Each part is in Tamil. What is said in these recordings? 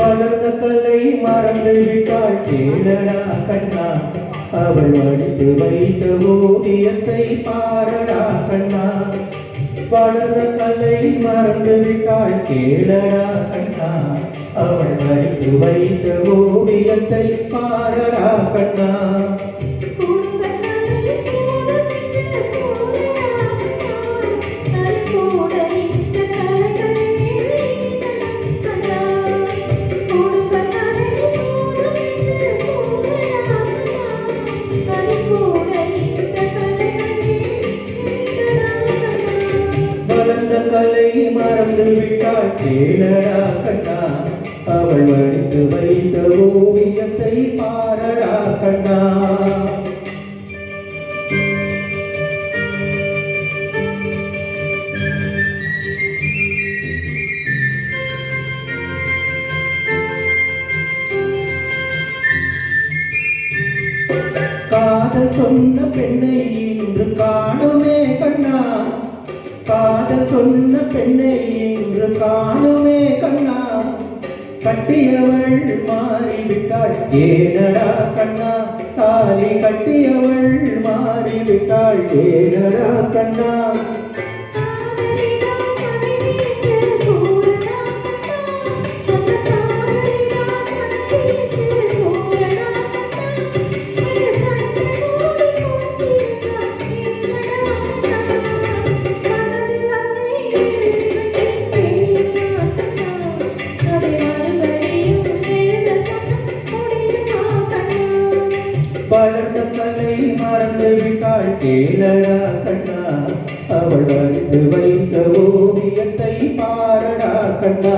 வளர்ந்த கலை மறந்து விட்டாள் கேளடா கண்ணா, அவள் வடித்து வைத்த ஓவியத்தை பாரடா கண்ணா. வளர்ந்த கலை மறந்து விட்டாள் கேளடா கண்ணா, அவள் வடித்து வைத்த ஓவியத்தை பாரடா கண்ணா. கலை மறந்து விட்டாள் கேளடா கண்ணா, அவள் வடித்து வைத்த ஓவியத்தை பாரடா கண்ணா. காதல் சொன்ன பெண்ணை இன்று காணுமே கண்ணா, காதல் சொன்ன பெண்ணை இன்று காணுமே கண்ணா. கட்டியவள் மாறிவிட்டாள் ஏனடா கண்ணா, தாலி கட்டியவள் மாறிவிட்டாள் ஏனடா கண்ணா. வளர்ந்த கலை மறந்து விட்டாள் கேளடா கண்ணா, அவள் வடித்து வைத்த ஓவியத்தை பாரடா கண்ணா.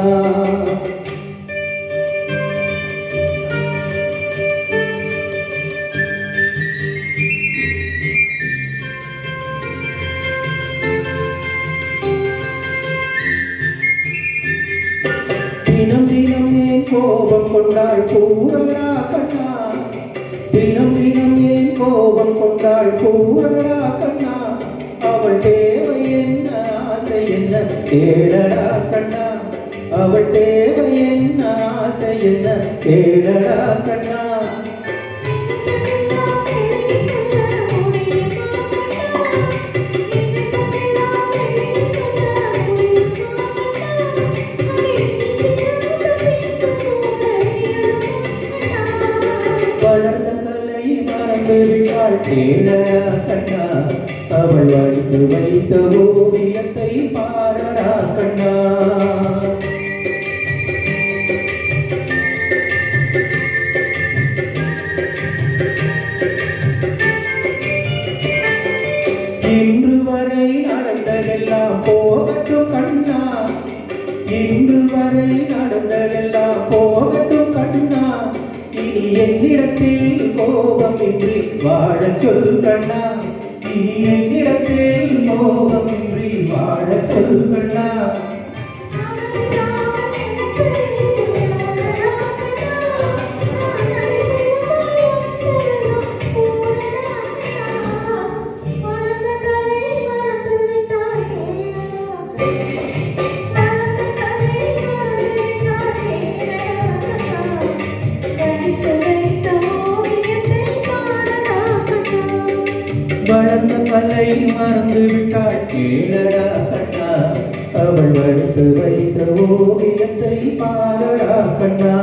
தினம் தினம் ஏன் கோபம் கொண்டாள் கூறடா கண்ணா, தினம் தினம் ஏன் கோபம் கொண்டாள் கூறடா கண்ணா. அவள் தேவை என்ன ஆசை என்ன கேளடா கண்ணா, அவள் தேவை என்ன ஆசை என்ன கேளடா கண்ணா. வளர்ந்த கலை மறந்து விட்டாள் கேளடா கண்ணா, அவள் வடித்து வைத்த ஓவியத்தை பாரடா கண்ணா. இன்று வரை நடந்ததெல்லாம் போகட்டும் கண்ணா, இன்று வரை நடந்ததெல்லாம் போகட்டும் கண்ணா. இனி என்னிடத்தில் கோபமின்றி வாழச் சொல் கண்ணா, இனி என்னிடத்தில் கோபமின்றி வாழச் சொல் கண்ணா. வளர்ந்த கலை மறந்து விட்டாள் கேளடா கண்ணா, அவள் வடித்து வைத்த ஓவியத்தை பாரடா கண்ணா.